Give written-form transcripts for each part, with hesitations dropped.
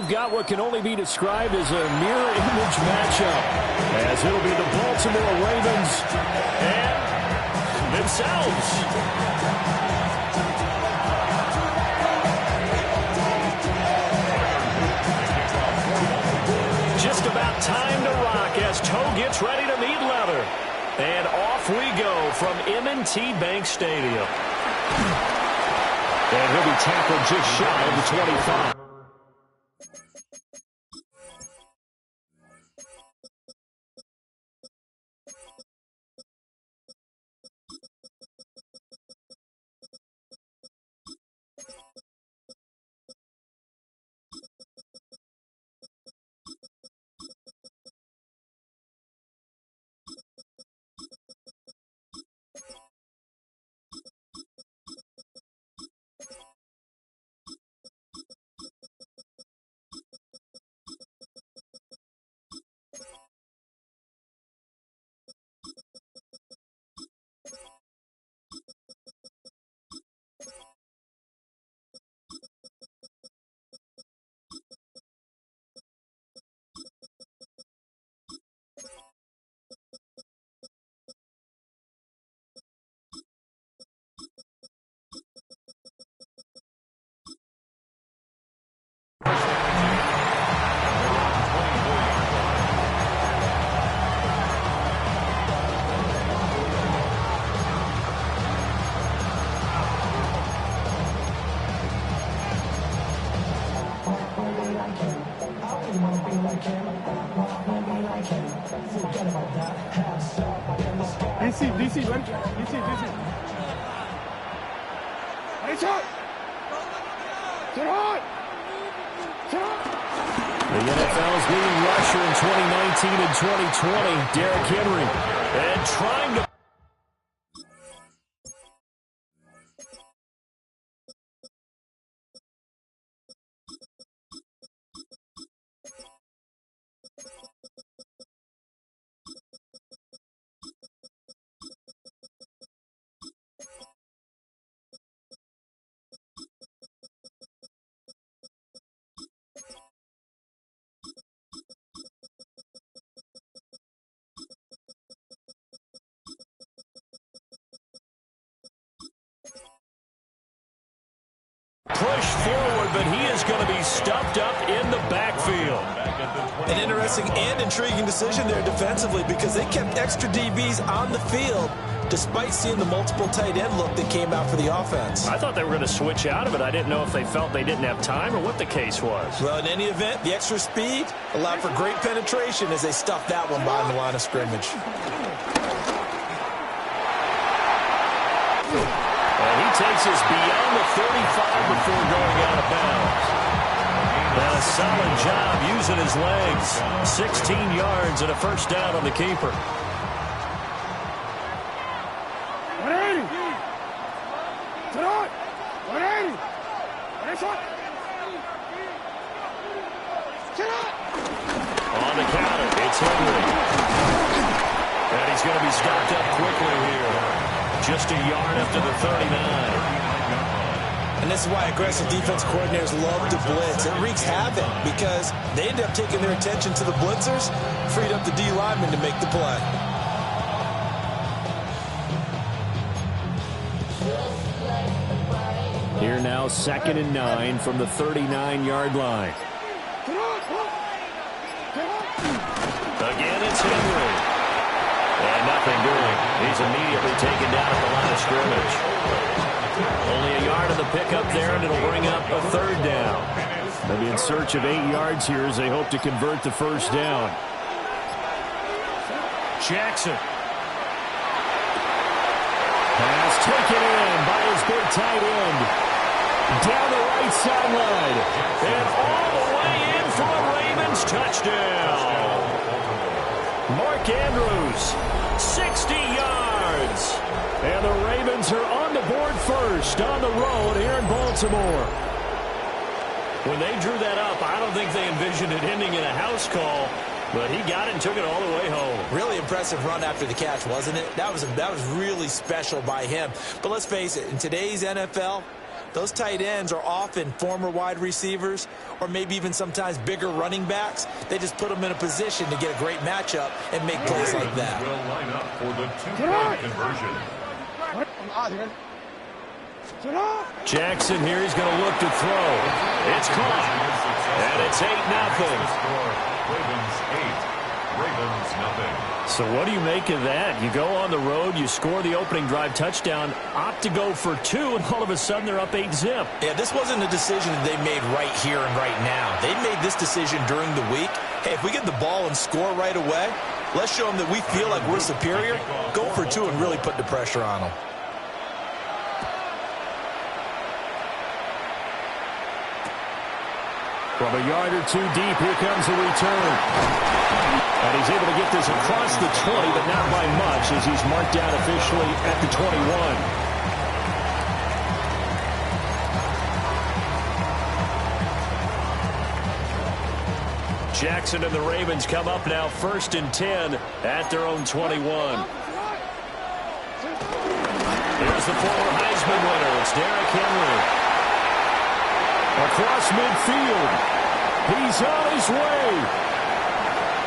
we've got what can only be described as a mirror image matchup, as it'll be the Baltimore Ravens and themselves. Just about time to rock as Toe gets ready to meet leather. And off we go from M&T Bank Stadium. And he'll be tackled just shy of the 25. DC, man. DC. Hey, shot! Sit hard! The NFL's leading rusher in 2019 and 2020, Derrick Henry. And trying to... push forward, but he is going to be stuffed up in the backfield. An interesting and intriguing decision there defensively because they kept extra DBs on the field despite seeing the multiple tight end look that came out for the offense. I thought they were going to switch out of it. I didn't know if they felt they didn't have time or what the case was. Well, in any event, the extra speed allowed for great penetration as they stuffed that one behind the line of scrimmage. And he takes us beyond the 35 before going out of bounds. And a solid job using his legs. 16 yards and a first down on the keeper. 180! Sit on! 180! Sit on! On the counter, it's Henry. And he's going to be stopped up quickly here. Just a yard up to the 39. And this is why aggressive defense coordinators love to blitz. It wreaks havoc because they end up taking their attention to the blitzers, freed up the D lineman to make the play. Here now, 2nd and 9 from the 39-yard line. Again, it's Henry. And nothing doing. He's immediately taken down at the line of scrimmage. Only a yard of the pickup there, and it'll bring up a third down. They'll be in search of 8 yards here as they hope to convert the first down. Jackson. Pass taken in by his big tight end. Down the right sideline. And all the way in for a Ravens touchdown. Mark Andrews, 60 yards. And the Ravens are on the board first on the road here in Baltimore. When they drew that up, I don't think they envisioned it ending in a house call, but he got it and took it all the way home. Really impressive run after the catch, wasn't it? That was really special by him. But let's face it, in today's NFL, Those tight ends are often former wide receivers or maybe even sometimes bigger running backs. They just put them in a position to get a great matchup and make plays like that. Will line up for the two-point conversion. Jackson here, he's going to look to throw. It's caught. And it's 8-0. Ravens 8, Ravens 0. So what do you make of that? You go on the road, you score the opening drive touchdown, opt to go for 2, and all of a sudden they're up 8-zip. Yeah, this wasn't a decision that they made right here and right now. They made this decision during the week. Hey, if we get the ball and score right away, let's show them that we feel like we're superior. Go for 2 and really put the pressure on them. From a yard or 2 deep, here comes the return. And he's able to get this across the 20, but not by much, as he's marked down officially at the 21. Jackson and the Ravens come up now 1st and 10 at their own 21. Here's the former Heisman winner. It's Derrick Henry. Across midfield. He's on his way.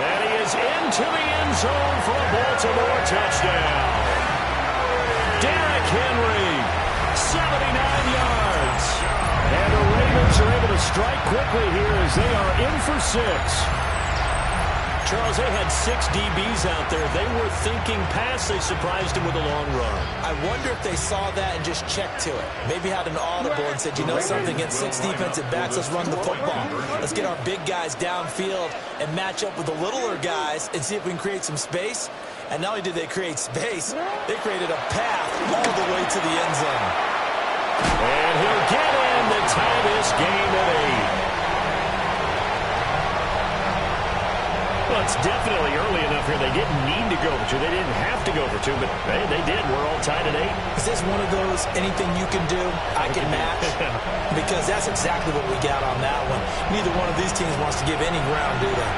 And he is into the end zone for a Baltimore touchdown. Derrick Henry, 79 yards. And the Ravens are able to strike quickly here as they are in for 6. Charles, they had 6 DBs out there. They were thinking pass. They surprised him with a long run. I wonder if they saw that and just checked to it. Maybe had an audible and said, you know something, against 6 defensive backs, let's run the football. Let's get our big guys downfield and match up with the littler guys and see if we can create some space. And not only did they create space, they created a path all the way to the end zone. And he'll get in to tie this game at 8. Well, it's definitely early enough here. They didn't need to go for 2. They didn't have to go for 2, but hey, they did. We're all tied at 8. Is this one of those anything you can do, I can match? Because that's exactly what we got on that one. Neither one of these teams wants to give any ground, do they?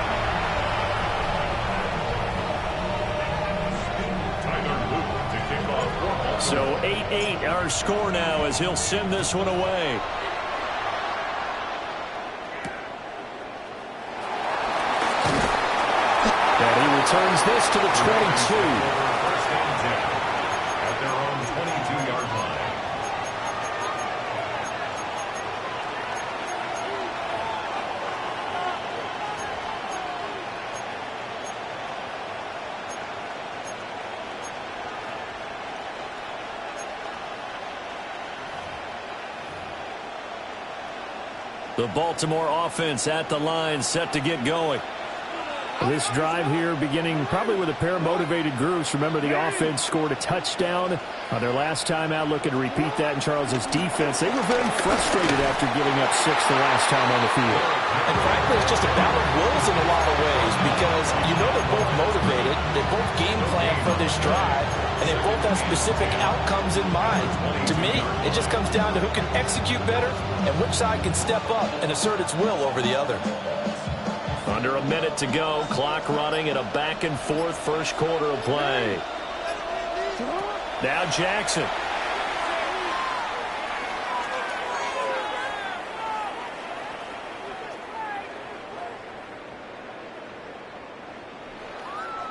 So 8-8 our score now as he'll send this one away. And he returns this to the 22. First and 10 at their own 22-yard line. The Baltimore offense at the line, set to get going. This drive here beginning probably with a pair of motivated groups. Remember, the offense scored a touchdown on their last time out, looking to repeat that in Charles's defense. They were very frustrated after giving up 6 the last time on the field. And frankly, it's just a battle of wills in a lot of ways because you know they're both motivated. They both game plan for this drive, and they both have specific outcomes in mind. To me, it just comes down to who can execute better and which side can step up and assert its will over the other. Under a minute to go, clock running at a back-and-forth first quarter of play. Now Jackson.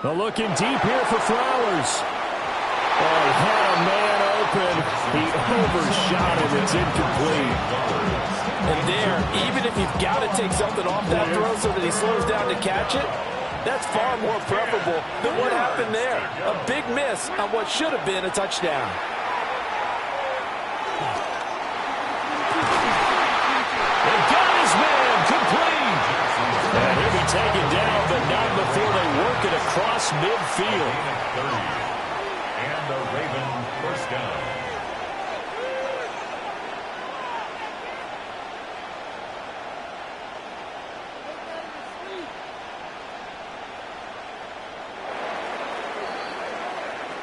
Well, looking deep here for Flowers. Oh, he had a man open. He overshot it. It's incomplete. And there, even if you've got to take something off that throw so that he slows down to catch it, that's far more preferable than what happened there. A big miss on what should have been a touchdown. They got his man complete. And he'll be taken down, but not before they work it across midfield. And the Raven first down.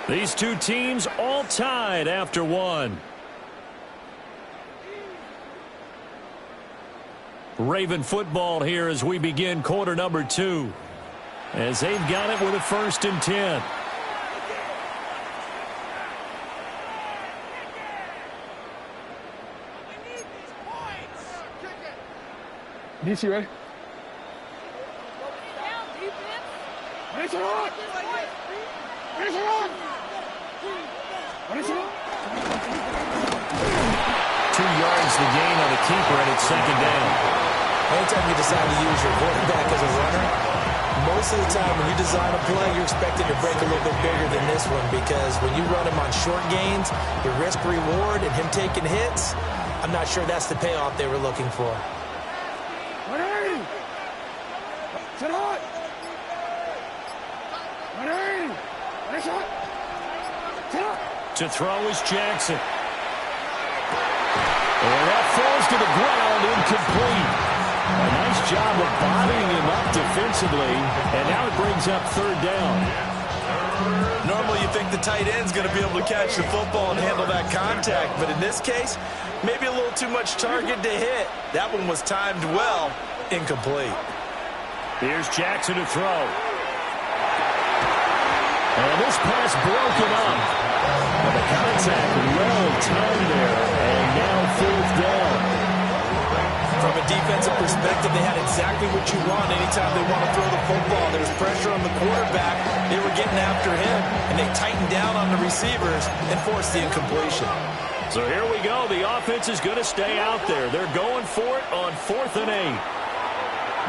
These two teams all tied after one. Raven football here as we begin quarter number 2. As they've got it with a 1st and 10. DC, ready? Finish it on! Finish it on! Finish it on! 2 yards the gain on the keeper, and it's second down. Anytime you decide to use your quarterback as a runner, most of the time when you design a play, you're expecting to break a little bit bigger than this one, because when you run him on short gains, the risk-reward and him taking hits, I'm not sure that's the payoff they were looking for. Ready! Sit on! Ready! Finish it! Sit on! To throw is Jackson. And that falls to the ground, incomplete. A nice job of bodying him up defensively, and now it brings up third down. Normally you think the tight end's going to be able to catch the football and handle that contact, but in this case, maybe a little too much target to hit. That one was timed well, incomplete. Here's Jackson to throw. And this pass broken up. And the contact well timed there, and now fourth down. From a defensive perspective, they had exactly what you want anytime they want to throw the football. There was pressure on the quarterback. They were getting after him, and they tightened down on the receivers and forced the incompletion. So here we go. The offense is going to stay out there. They're going for it on 4th and 8.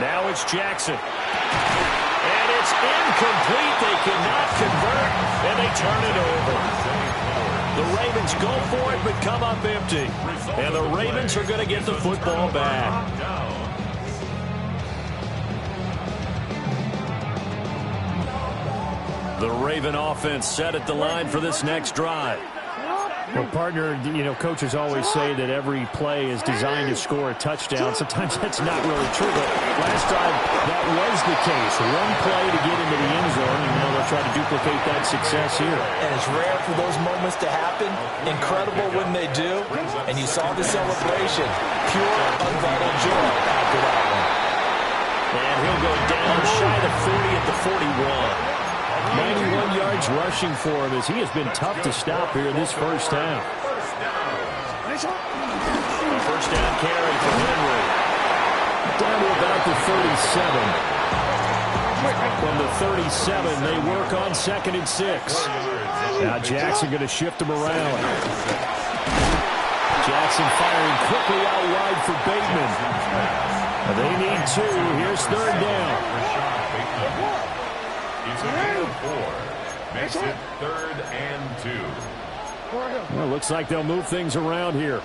Now it's Jackson. And it's incomplete. They cannot convert, and they turn it over. The Ravens go for it, but come up empty. And the Ravens are going to get the football back. The Raven offense set at the line for this next drive. Well, partner, you know, coaches always say that every play is designed to score a touchdown. Sometimes that's not really true, but last time that was the case. One play to get into the end zone, and now they'll try to duplicate that success here. And it's rare for those moments to happen. Incredible when they do. And you saw the celebration. Pure, unbridled joy after that one. And he'll go down shy of 40 at the 41. 91 yards rushing for him, as he has been tough to stop here in this first half. Finish it! A first down carry for Henry. Down to about the 37. From the 37, they work on 2nd and 6. Now Jackson going to shift him around. Jackson firing quickly out wide for Bateman. They need 2. Here's 3rd down. Makes it 3rd and 2. Well, looks like they'll move things around here.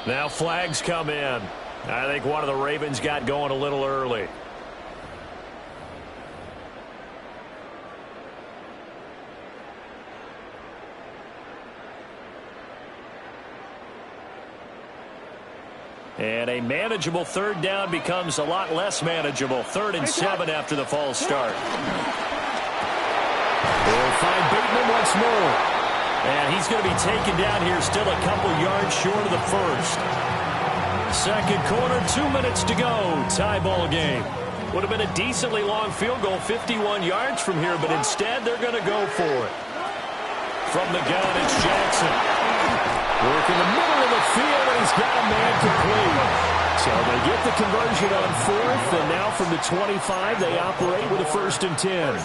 Now flags come in. I think one of the Ravens got going a little early. And a manageable 3rd down becomes a lot less manageable. 3rd and 7 after the false start. They'll find Bateman once more. And he's going to be taken down here, still a couple yards short of the first. Second quarter, 2 minutes to go. Tie ball game. Would have been a decently long field goal, 51 yards from here, but instead they're going to go for it. From the gun, it's Jackson. Work in the middle of the field, and he's got a man complete. So they get the conversion on 4th, and now from the 25, they operate with a 1st and 10.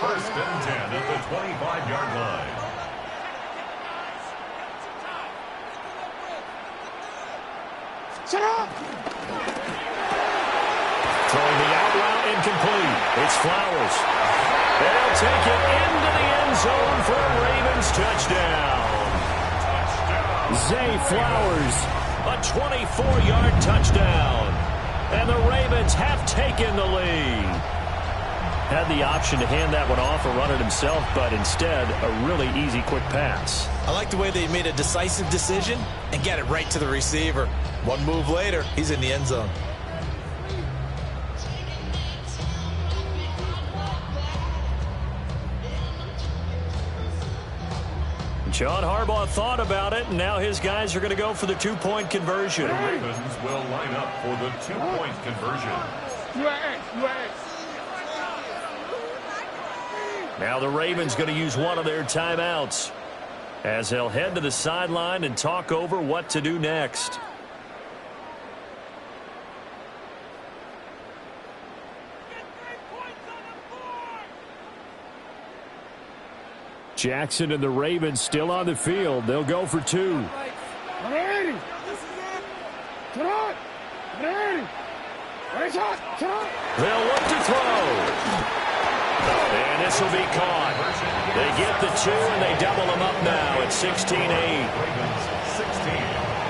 1st and 10 at the 25-yard line. Shut up! Throwing the out route incomplete. It's Flowers. They'll take it into the end zone for a Ravens touchdown. Zay Flowers, a 24-yard touchdown. And the Ravens have taken the lead. Had the option to hand that one off or run it himself, but instead, a really easy, quick pass. I like the way they made a decisive decision and get it right to the receiver. One move later, he's in the end zone. John Harbaugh thought about it, and now his guys are going to go for the two-point conversion. The Ravens will line up for the two-point conversion. Now the Ravens going to use one of their timeouts as they'll head to the sideline and talk over what to do next. Jackson and the Ravens still on the field. They'll go for two. They'll look to throw. And this will be caught. They get the two, and they double them up now at 16-8.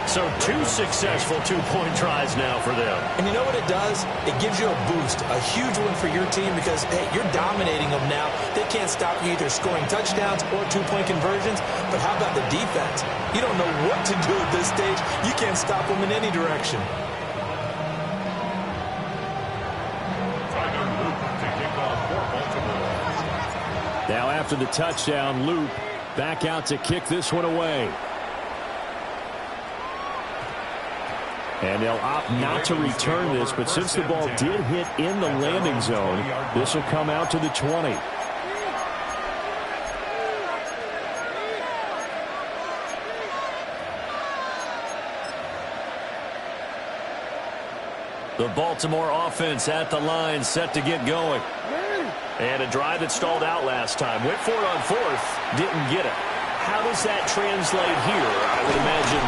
So two successful two-point tries now for them. And you know what it does? It gives you a boost, a huge one for your team because, hey, you're dominating them now. They can't stop you either scoring touchdowns or two-point conversions. But how about the defense? You don't know what to do at this stage. You can't stop them in any direction. Now after the touchdown, Loop back out to kick this one away. And they'll opt not to return this, but since the ball did hit in the landing zone, this will come out to the 20. The Baltimore offense at the line, set to get going. And a drive that stalled out last time. Went for it on fourth, didn't get it. How does that translate here? I would imagine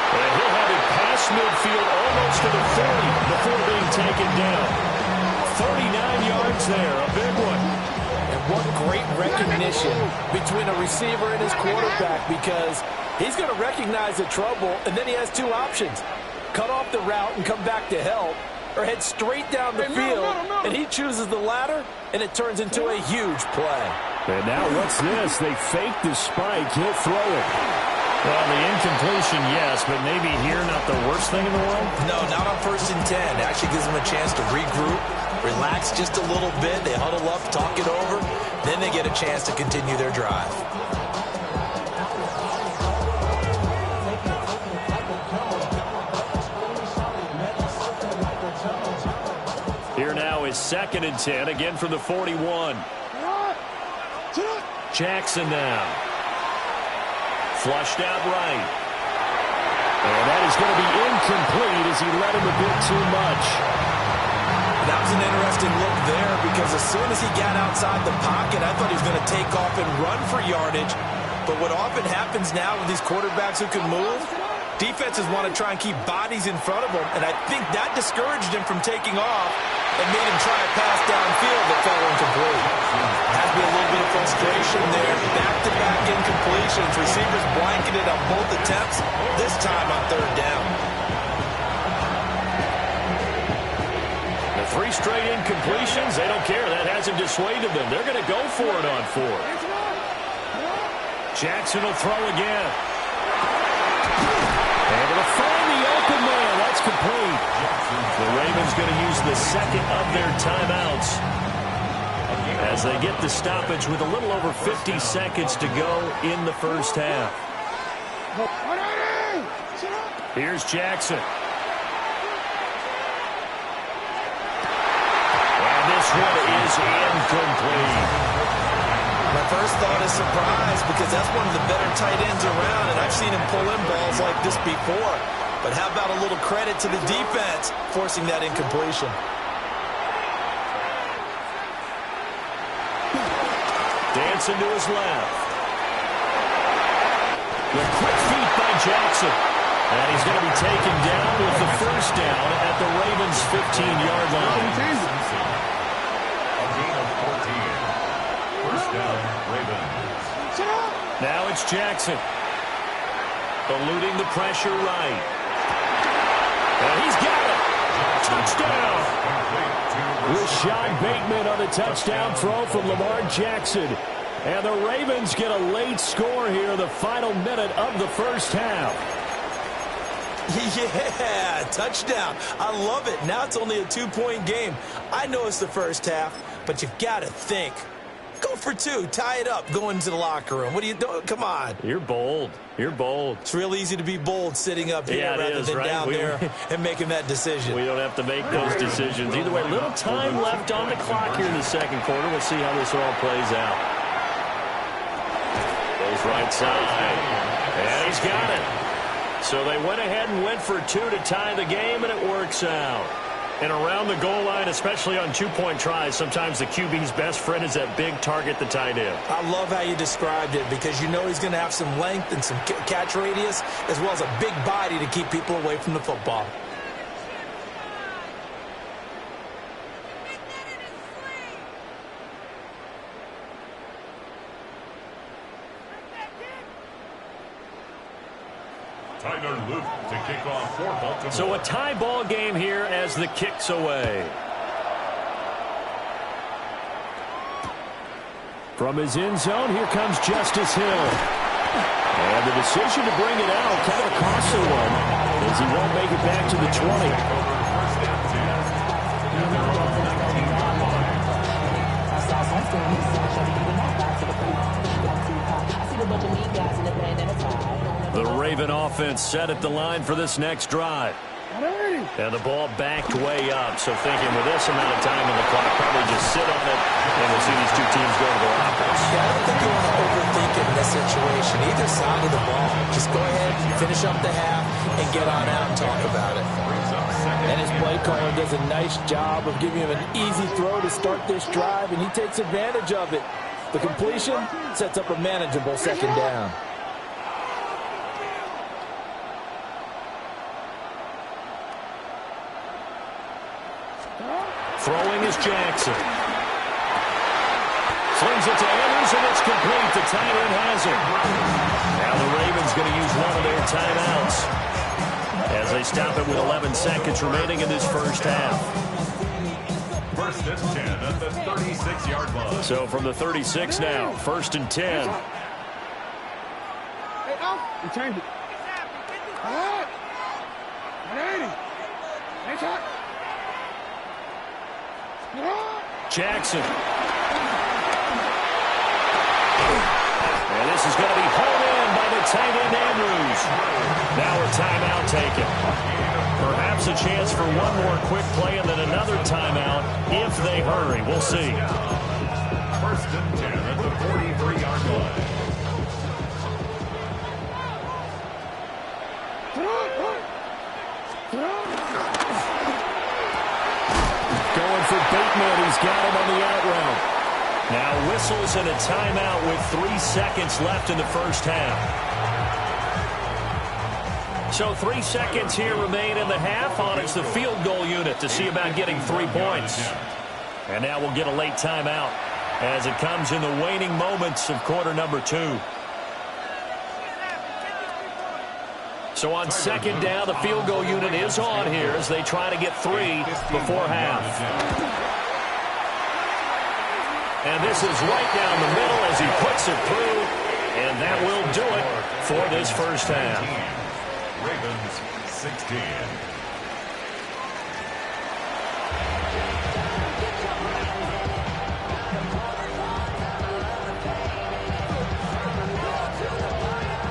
he'll have it past midfield almost to the 40 before being taken down. 39 yards there, a big one. And what great recognition between a receiver and his quarterback, because he's going to recognize the trouble, and then he has two options. Cut off the route and come back to help, or head straight down the field, and he chooses the latter, and it turns into a huge play. And now what's this? They fake the spike. He'll throw it. Well, the incompletion, yes, but maybe here not the worst thing in the world? No, not on 1st and 10. It actually gives them a chance to regroup, relax just a little bit. They huddle up, talk it over. Then they get a chance to continue their drive. Here now is 2nd and 10, again from the 41. Jackson now. Flushed out right. And that is going to be incomplete as he let him a bit too much. That was an interesting look there because as soon as he got outside the pocket, I thought he was going to take off and run for yardage. But what often happens now with these quarterbacks who can move, defenses want to try and keep bodies in front of them, and I think that discouraged him from taking off and made him try a pass downfield that fell incomplete. Has been a little bit of frustration there. Back-to-back incompletions. Receivers blanketed on both attempts, this time on 3rd down. The 3 straight incompletions, they don't care. That hasn't dissuaded them. They're going to go for it on 4th. Jackson will throw again. Able to find the open man. That's complete. The Ravens going to use the 2nd of their timeouts as they get the stoppage with a little over 50 seconds to go in the first half. Here's Jackson. And this one is incomplete. My first thought is surprise because that's one of the better tight ends around, and I've seen him pull in balls like this before. But how about a little credit to the defense forcing that incompletion? Dancing to his left. The quick feet by Jackson. And he's going to be taken down with the first down at the Ravens' 15-yard line. Now it's Jackson. Eluding the pressure right. And he's got it. Touchdown. Rashad Bateman on the touchdown throw from Lamar Jackson. And the Ravens get a late score here, the final minute of the first half. Yeah, touchdown. I love it. Now it's only a 2-point game. I know it's the first half, but you've got to think Go for 2. Tie it up. Go into the locker room. What are you doing? Come on. You're bold. You're bold. It's real easy to be bold sitting up here rather than down there and making that decision. We don't have to make those decisions. Either way, little time left on the clock here in the second quarter. We'll see how this all plays out. Goes right side. And he's got it. So they went ahead and went for 2 to tie the game, and it works out. And around the goal line, especially on 2-point tries, sometimes the QB's best friend is that big target, the tight end. I love how you described it because you know he's going to have some length and some catch radius as well as a big body to keep people away from the football. Tyler Luke to kick off for Baltimore. So a tie ball game here as the kick's away. From his end zone, here comes Justice Hill. And the decision to bring it out kind of a costly one as he won't make it back to the 20. The Raven offense set at the line for this next drive. And the ball backed way up. So thinking with this amount of time on the clock, probably just sit on it, and we'll see these two teams go to their offense. Yeah, I don't think you want to overthink it in this situation. Either side of the ball. Just go ahead, finish up the half, and get on out and talk about it. And his play caller does a nice job of giving him an easy throw to start this drive, and he takes advantage of it. The completion sets up a manageable second down. Throwing is Jackson. Slings it to Andrews, and it's complete. The tight end has it. Now the Ravens going to use one of their timeouts as they stop it with 11 seconds remaining in this first half. First and 10 at the 36-yard line. So from the 36 now, first and 10. Hey, out. You change it. All right. 180. Hey, shot. Jackson. And this is going to be hauled in by the tight end Andrews. Now a timeout taken. Perhaps a chance for one more quick play and then another timeout if they hurry. We'll see. First and 10 at the 43-yard line. Going for Bateman. He's got him on the out route. Now whistles and a timeout with 3 seconds left in the first half. So 3 seconds here remain in the half on it's the field goal unit to see about getting 3 points. And now we'll get a late timeout as it comes in the waning moments of quarter number 2. So on second down, the field goal unit is on here as they try to get 3 before half. And this is right down the middle as he puts it through. And that will do it for this first half. Ravens 16.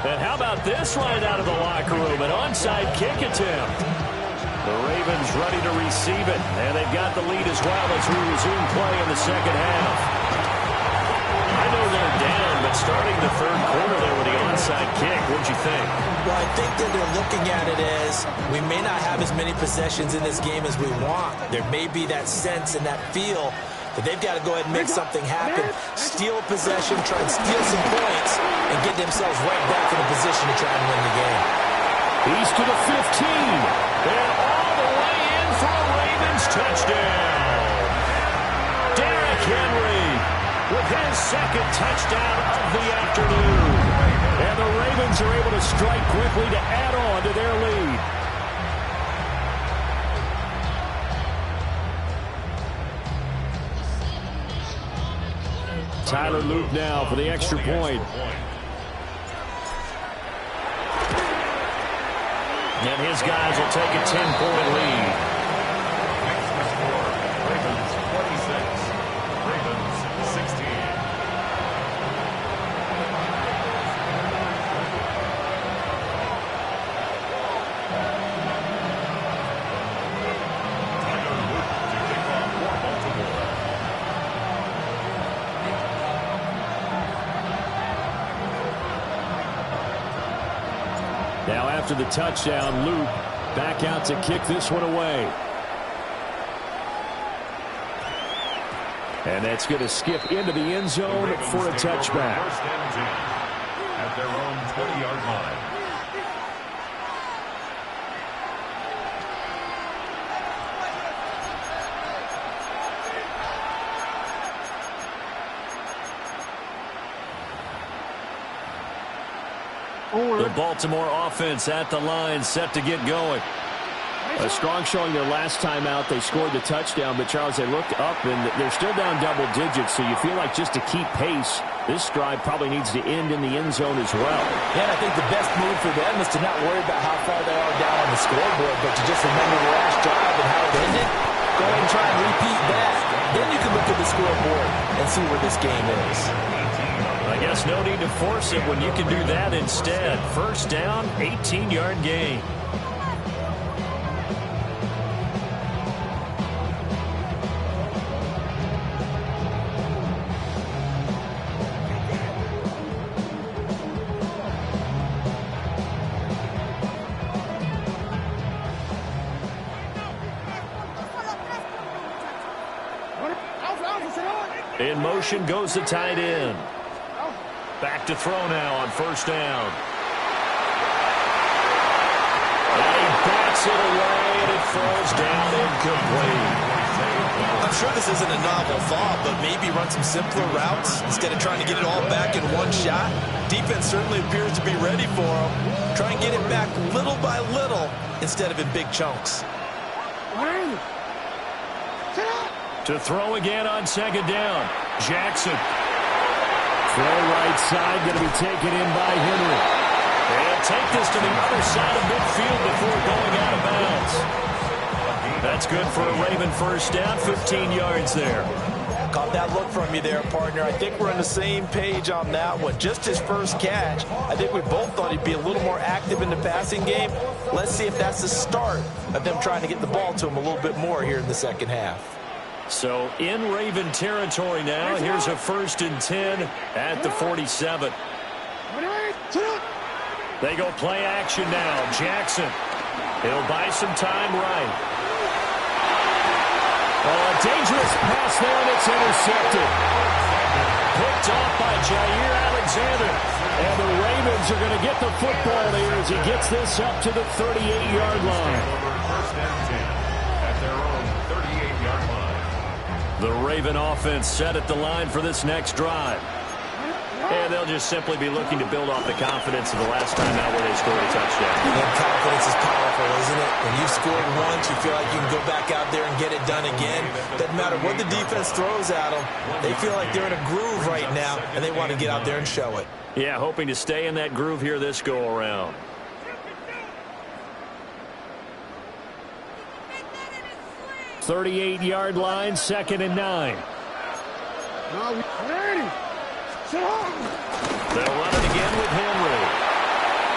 And how about this right out of the locker room? An onside kick attempt. The Ravens ready to receive it. And they've got the lead as well as we resume play in the second half. I know they're down, but starting the third quarter there with the onside kick, what'd you think? Well, I think that they're looking at it as we may not have as many possessions in this game as we want. There may be that sense and that feel that they've got to go ahead and make something happen, steal a possession, try and steal some points, and get themselves right back in a position to try and win the game. He's to the 15. And all the way in for a Ravens touchdown. Derrick Henry with his second touchdown of the afternoon. And the Ravens are able to strike quickly to add on to their lead. Tyler Luke now for the extra point. And his guys will take a 10-point lead. Ravens 26. Ravens 16. Now after the touchdown, Luke back out to kick this one away. And that's going to skip into the end zone for a touchback. First and 10 at their own 20-yard line. The Baltimore offense at the line, set to get going. A strong showing their last time out. They scored the touchdown, but Charles, they looked up, and they're still down double digits, so you feel like just to keep pace, this drive probably needs to end in the end zone as well. Yeah, and I think the best move for them is to not worry about how far they are down on the scoreboard, but to just remember the last drive and how it ended. Go ahead and try and repeat that. Then you can look at the scoreboard and see where this game is. I guess no need to force it when you can do that instead. First down, 18-yard gain. In motion goes the tight end. Back to throw now on first down. And he bats it away, and it falls down incomplete. I'm sure this isn't a novel thought, but maybe run some simpler routes instead of trying to get it all back in one shot. Defense certainly appears to be ready for him. Try and get it back little by little instead of in big chunks. To throw again on second down. Jackson. Throw right side, going to be taken in by Henry. They'll take this to the other side of midfield before going out of bounds. That's good for a Raven first down, 15 yards there. Caught that look from you there, partner. I think we're on the same page on that one. Just his first catch. I think we both thought he'd be a little more active in the passing game. Let's see if that's the start of them trying to get the ball to him a little bit more here in the second half. So in Raven territory now. Here's a first and 10 at the 47. They go play action now. Jackson. He'll buy some time right. Oh, a dangerous pass there, and it's intercepted. Picked off by Jair Alexander. And the Ravens are going to get the football here as he gets this up to the 38-yard line. First and 10 at their own 38-yard line. The Raven offense set at the line for this next drive. And they'll just simply be looking to build off the confidence of the last time out where they scored a touchdown. And confidence is powerful, isn't it? When you've scored once, you feel like you can go back out there and get it done again. Doesn't matter what the defense throws at them. They feel like they're in a groove right now, and they want to get out there and show it. Yeah, hoping to stay in that groove here this go-around. .38-yard line, 2nd and 9. They'll run it again with Henry.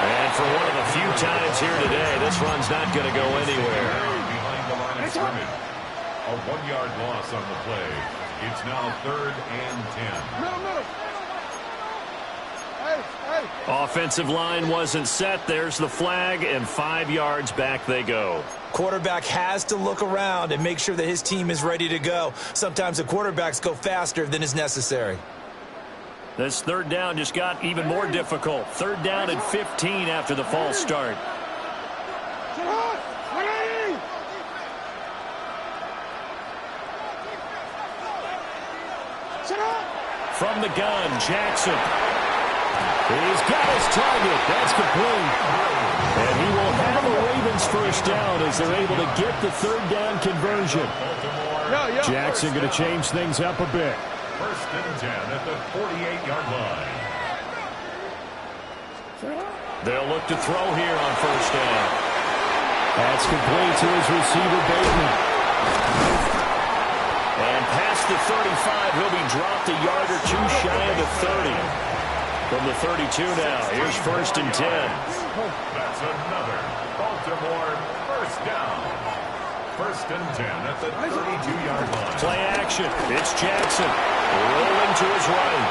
And for one of the few times here today, this run's not going to go anywhere. Behind the line of scrimmage. A 1-yard loss on the play. It's now 3rd and 10. Offensive line wasn't set. There's the flag, and 5 yards back they go. Quarterback has to look around and make sure that his team is ready to go. Sometimes the quarterbacks go faster than is necessary. This third down just got even more difficult. 3rd down and 15 after the false start. From the gun, Jackson. He's got his target. That's complete. And he will have a Ravens first down as they're able to get the 3rd down conversion. Jackson going to change things up a bit. First and 10 at the 48-yard line. They'll look to throw here on first down. That's complete to his receiver, Bateman. And past the 35, he'll be dropped a yard or two shy of the 30. From the 32 now, here's first and 10. That's another Baltimore first down. First and 10 at the 32-yard line. Play action. It's Jackson rolling to his right.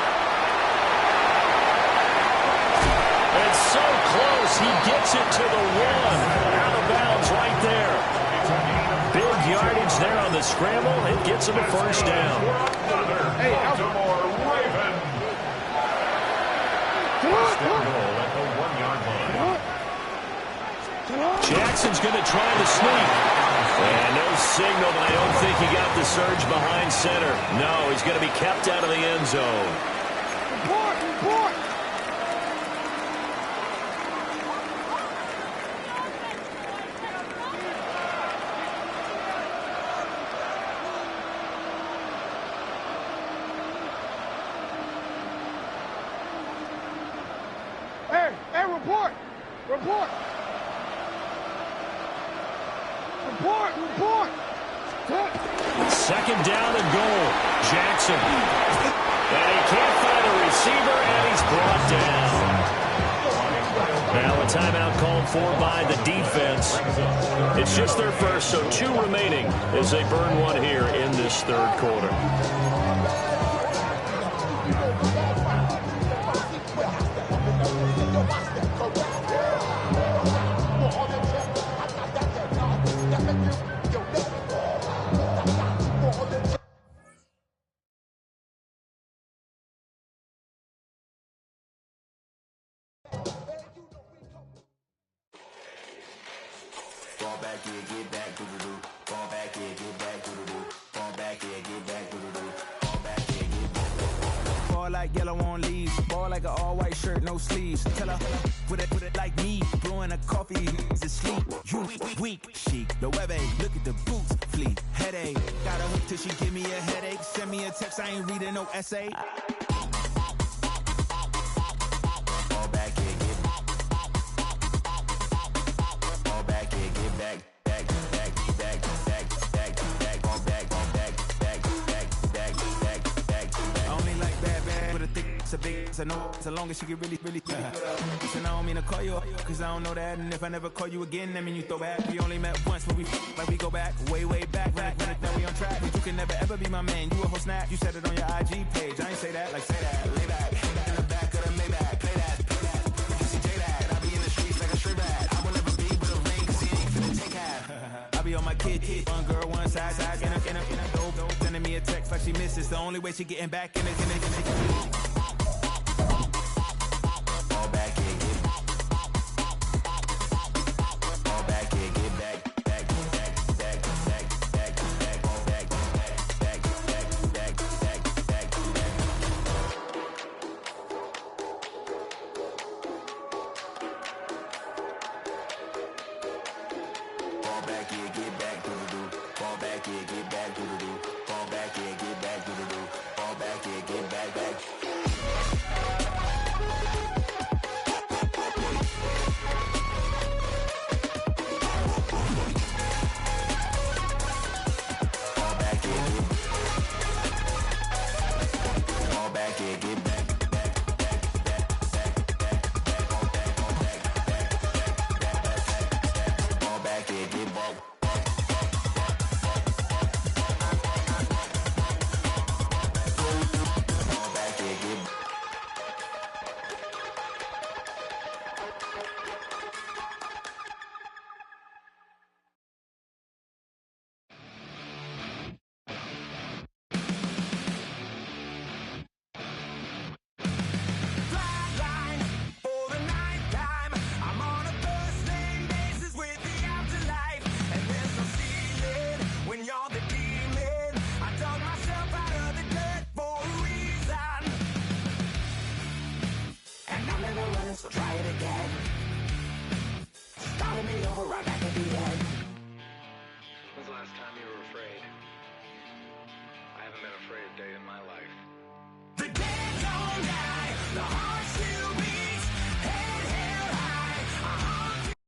It's so close, fires. He gets it to the one. Out of bounds right there. Big yardage there on the scramble. It gets him a first down. Hey, Baltimore Ravens. First and goal at the 1-yard line. Jackson's going to try to sneak. And no signal, but I don't think he got the surge behind center. No, he's going to be kept out of the end zone. Report! Hey, report! Report! Second down and goal. Jackson. And he can't find a receiver, and he's brought down. Now a timeout called for by the defense. It's just their first, so 2 remaining as they burn 1 here in this third quarter. Like yellow on leaves, ball like an all-white shirt, no sleeves. Tell her, put it like me, blowing a coffee, he's asleep. You weak, chic, the web look at the boots, fleet, headache. Got a hook till she give me a headache. Send me a text, I ain't reading no essay. Fall back here, get back. It's a big, it's a no, so long as she get really Listen, I don't mean to call you up, cause I don't know that. And if I never call you again, that mean you throw back. We only met once, but we go back, way back. When it, then we on track. But you can never ever be my man. You a whole snap, you said it on your IG page. I ain't say that, like say that. Lay back, in the back of the Maybach. Play that. You see J that. I be in the streets like a stray rat. I will never be with a ring, cause he ain't finna take half. I be on my kid. One girl, one side, in a dope. Sending me a text like she misses. The only way she getting back in it. The dead don't die, the heart